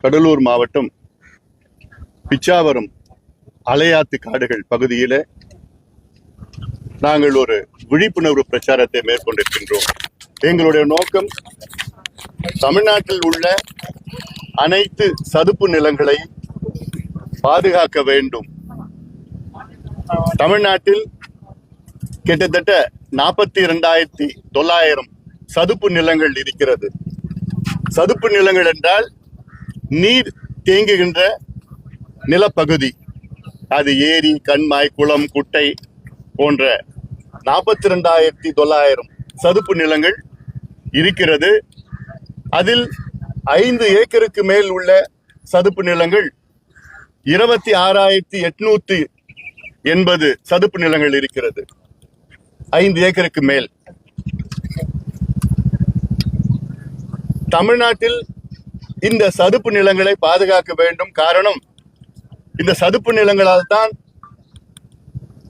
கடலூர் மாவட்டம் பிச்சாவரம் அலையாத்து காடுகள் பகுதியில நாங்கள் ஒரு விழிப்புணர்வு பிரச்சாரத்தை மேற்கொண்டிருக்கின்றோம். எங்களுடைய நோக்கம் தமிழ்நாட்டில் உள்ள அனைத்து சதுப்பு நிலங்களை பாதுகாக்க வேண்டும். தமிழ்நாட்டில் கிட்டத்தட்ட 42,900 சதுப்பு நிலங்கள் இருக்கிறது. சதுப்பு நிலங்கள் என்றால் நீர் தேங்குகின்ற நிலப்பகுதி. அது ஏரி, கண்மாய், குளம், குட்டை போன்ற 42,900 சதுப்பு நிலங்கள் இருக்கிறது. அதில் 5 ஏக்கருக்கு மேல் உள்ள சதுப்பு நிலங்கள் 26,880 சதுப்பு நிலங்கள் இருக்கிறது. 5 ஏக்கருக்கு மேல். தமிழ்நாட்டில் இந்த சதுப்பு நிலங்களை பாதுகாக்க வேண்டும். காரணம், இந்த சதுப்பு நிலங்களால் தான்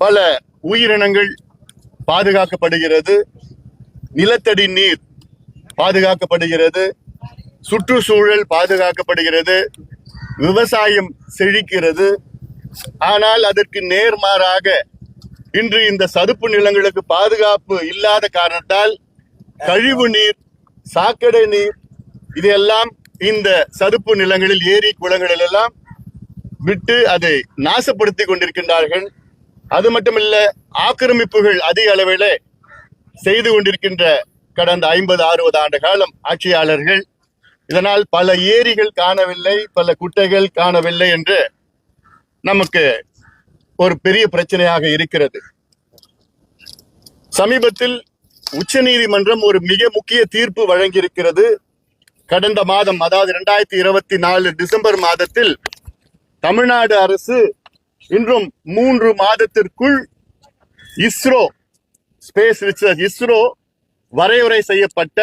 பல உயிரினங்கள் பாதுகாக்கப்படுகிறது, நிலத்தடி நீர் பாதுகாக்கப்படுகிறது, சுற்றுச்சூழல் பாதுகாக்கப்படுகிறது, விவசாயம் செழிக்கிறது. ஆனால் அதற்கு நேர்மாறாக இன்று இந்த சதுப்பு நிலங்களுக்கு பாதுகாப்பு இல்லாத காரணத்தால் கழிவு நீர், சாக்கடை நீர் இதையெல்லாம் இந்த சதுப்பு நிலங்களில், ஏரி, குளங்களில் எல்லாம் விட்டு அதை நாசப்படுத்தி கொண்டிருக்கின்றார்கள். அது மட்டுமல்ல, ஆக்கிரமிப்புகள் அதிக அளவில் செய்து கொண்டிருக்கின்ற கடந்த 50-60 ஆண்டு காலம் ஆட்சியாளர்கள். இதனால் பல ஏரிகள் காணவில்லை, பல குட்டைகள் காணவில்லை என்று நமக்கு ஒரு பெரிய பிரச்சனையாக இருக்கிறது. சமீபத்தில் உச்சநீதிமன்றம் ஒரு மிக முக்கிய தீர்ப்பு வழங்கியிருக்கிறது. கடந்த மாதம், அதாவது 2024 டிசம்பர் மாதத்தில் தமிழ்நாடு அரசு இன்றும் 3 மாதத்திற்குள் இஸ்ரோ ஸ்பேஸ் ரிசர்ச், இஸ்ரோ வரையறை செய்யப்பட்ட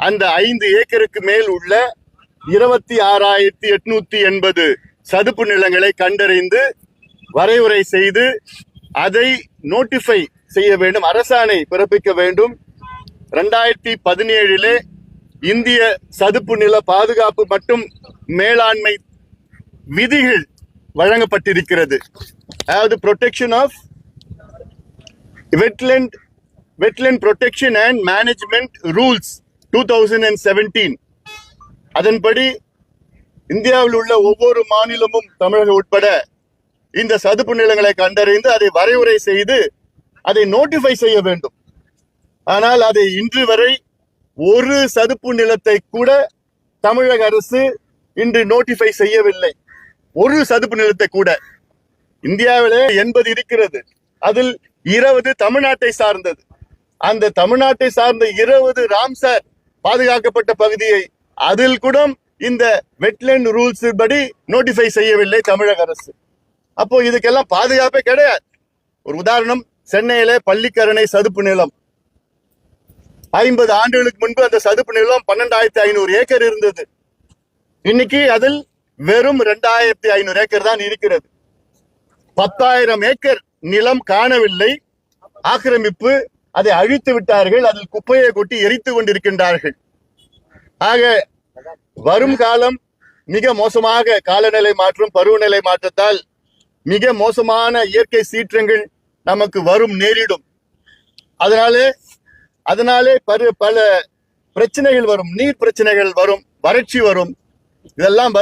அந்த 5 ஏக்கருக்கு மேல் உள்ள 26,880 சதுப்பு நிலங்களை கண்டறிந்து வரையறை செய்து அதை நோட்டிஃபை செய்ய வேண்டும், அரசாணை பிறப்பிக்க வேண்டும். 2017 இந்திய சதுப்பு நில பாதுகாப்பு மற்றும் மேலாண்மை விதிகள் வழங்கப்பட்டிருக்கிறது. அதாவது protection of wetland protection and management rules 2017. அதன்படி இந்தியாவில் உள்ள ஒவ்வொரு மாநிலமும், தமிழகம் உட்பட, இந்த சதுப்பு நிலங்களை கண்டறிந்து அதை வரையறை செய்து அதை நோட்டிஃபை செய்ய வேண்டும். ஆனால் அதை இன்று வரை ஒரு சதுப்பு நிலத்தை கூட தமிழக அரசு இன்று நோட்டிஃபை செய்யவில்லை. ஒரு சதுப்பு நிலத்தை கூட. இந்தியாவிலே 80 இருக்கிறது. அதில் 20 தமிழ்நாட்டை சார்ந்தது. அந்த தமிழ்நாட்டை சார்ந்த 20 ராம்சார் பாதுகாக்கப்பட்ட பகுதியை அதில் கூட இந்த வெட்லேண்ட் ரூல்ஸ் படி நோட்டிஃபை செய்யவில்லை தமிழக அரசு. அப்போ இதுக்கெல்லாம் பாதுகாப்பே கிடையாது. ஒரு உதாரணம், சென்னையில பள்ளிக்கரணை சதுப்பு நிலம் 50 ஆண்டுகளுக்கு முன்பு அந்த சதுப்பு நிலம் 12,500 ஏக்கர் இருந்தது. இன்னைக்கு அதில் வெறும் 2,500 ஏக்கர் தான் இருக்கிறது. 10,000 ஏக்கர் நிலம் காணவில்லை, ஆக்கிரமிப்பு. அதை அழித்து விட்டார்கள். அதில் குப்பையை கொட்டி எரித்து கொண்டிருக்கின்றார்கள். ஆக வரும் காலம் மிக மோசமாக, காலநிலை மாற்றம், பருவநிலை மாற்றத்தால் மிக மோசமான இயற்கை சீற்றங்கள் நமக்கு வரும், நேரிடும். அதனாலே பல பிரச்சனைகள் வரும். நீர் பிரச்சனைகள் வரும், வறட்சி வரும். இதெல்லாம்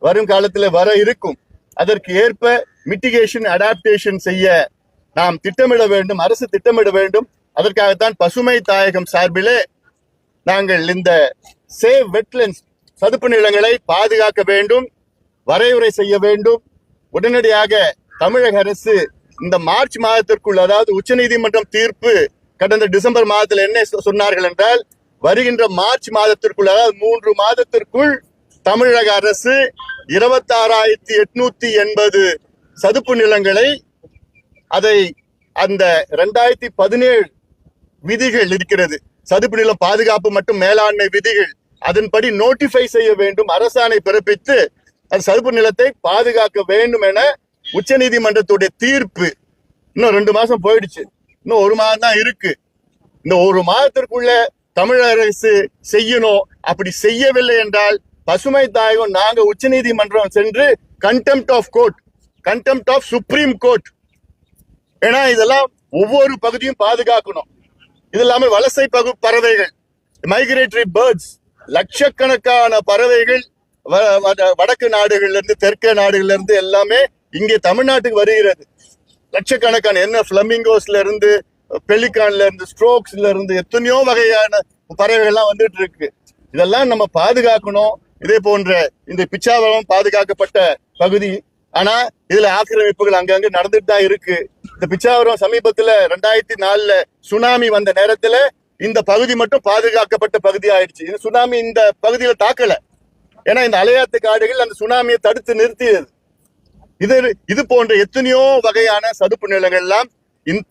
வரும் காலத்தில் வர இருக்கும். அதற்கு ஏற்ப மிட்டிகேஷன், அடாப்டேஷன் செய்ய நாம் திட்டமிட வேண்டும், அரசு திட்டமிட வேண்டும். அதற்காகத்தான் பசுமை தாயகம் சார்பிலே நாங்கள் இந்த சேவ் வெட்லேண்ட்ஸ், சதுப்பு நிலங்களை பாதுகாக்க வேண்டும், வரையறை செய்ய வேண்டும். உடனடியாக தமிழக அரசு இந்த மார்ச் மாதத்திற்குள், அதாவது உச்சநீதிமன்றம் தீர்ப்பு கடந்த டிசம்பர் மாதத்தில் என்ன சொன்னார்கள் என்றால், வருகின்ற மார்ச் மாதத்திற்குள், அதாவது 3 மாதத்திற்குள் தமிழக அரசு 26,880 சதுப்பு நிலங்களை, அதை அந்த 2017 விதிகள் இருக்கிறது, சதுப்பு நிலம் பாதுகாப்பு மற்றும் மேலாண்மை விதிகள், அதன்படி நோட்டிஃபை செய்ய வேண்டும், அரசாணை பிறப்பித்து அந்த சதுப்பு நிலத்தை பாதுகாக்க வேண்டும் என உச்சநீதிமன்றத்துடைய தீர்ப்பு. இன்னும் 2 மாசம் போயிடுச்சு, இன்னும் 1 மாதம் தான் இருக்கு. இந்த 1 மாதத்திற்குள்ள தமிழக அரசு செய்யணும். அப்படி செய்யவில்லை என்றால் பசுமை தாயகம் நாங்க உச்சநீதிமன்றம் சென்று கண்டெம்ட் ஆஃப் சுப்ரீம் கோர்ட். ஏன்னா இதெல்லாம் ஒவ்வொரு பகுதியும் பாதுகாக்கணும். இது இல்லாம வலசை பறவைகள், மைக்ரேட்டரி பேர்ட்ஸ், லட்சக்கணக்கான பறவைகள் வடக்கு நாடுகள்ல இருந்து தெற்கு நாடுகள்ல இருந்து எல்லாமே இங்கே தமிழ்நாட்டுக்கு வருகிறது. லட்சக்கணக்கான என்ன பிளமிங்கோஸ்ல இருந்து, பெலிகான்ல இருந்து, ஸ்ட்ரோக்ஸ்ல இருந்து எத்தனையோ வகையான பறவைகள்லாம் வந்துட்டு இருக்கு. இதெல்லாம் நம்ம பாதுகாக்கணும். இதே போன்ற இந்த பிச்சாவரம் பாதுகாக்கப்பட்ட பகுதி. ஆனா இதுல ஆக்கிரமிப்புகள் அங்கங்க நடந்துட்டு தான் இருக்கு. இந்த பிச்சாவரம் சமீபத்துல 2004 சுனாமி வந்த நேரத்துல இந்த பகுதி மட்டும் பாதுகாக்கப்பட்ட பகுதி ஆயிடுச்சு. இந்த சுனாமி இந்த பகுதியில தாக்கல. ஏன்னா இந்த அலையாத்து காடுகள் அந்த சுனாமியை தடுத்து நிறுத்தியது. இது போன்ற எத்தனையோ வகையான சதுப்பு நிலங்கள் எல்லாம்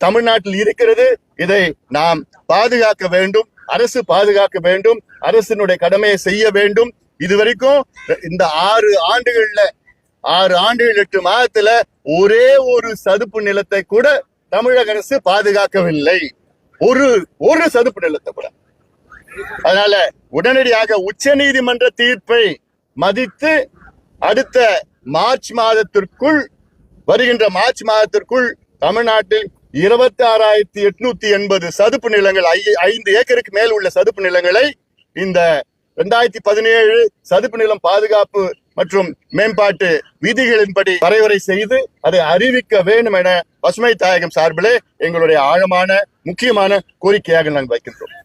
தமிழ்நாட்டில் இருக்கிறது. இதை நாம் பாதுகாக்க வேண்டும். அரசு பாதுகாக்க வேண்டும். அரசினுடைய கடமையை செய்ய வேண்டும். இதுவரைக்கும் இந்த 6 ஆண்டுகள் 8 மாதத்துல ஒரே ஒரு சதுப்பு நிலத்தை கூட தமிழக அரசு பாதுகாக்கவில்லை. ஒரு சதுப்பு நிலத்தை கூட. அதனால உடனடியாக உச்ச நீதிமன்ற தீர்ப்பை மதித்து அடுத்த வருகின்ற மார்ச் மாதத்திற்குள் தமிழ்நாட்டில் 26,880 சதுப்பு நிலங்கள், 5 ஏக்கருக்கு மேல் உள்ள சதுப்பு நிலங்களை இந்த 2017 சதுப்பு நிலம் பாதுகாப்பு மற்றும் மேம்பாட்டு விதிகளின்படி வரையறை செய்து அதை அறிவிக்க வேண்டும் என பசுமை தாயகம் சார்பிலே எங்களுடைய ஆழமான முக்கியமான கோரிக்கையாக நாங்கள் வைக்கின்றோம்.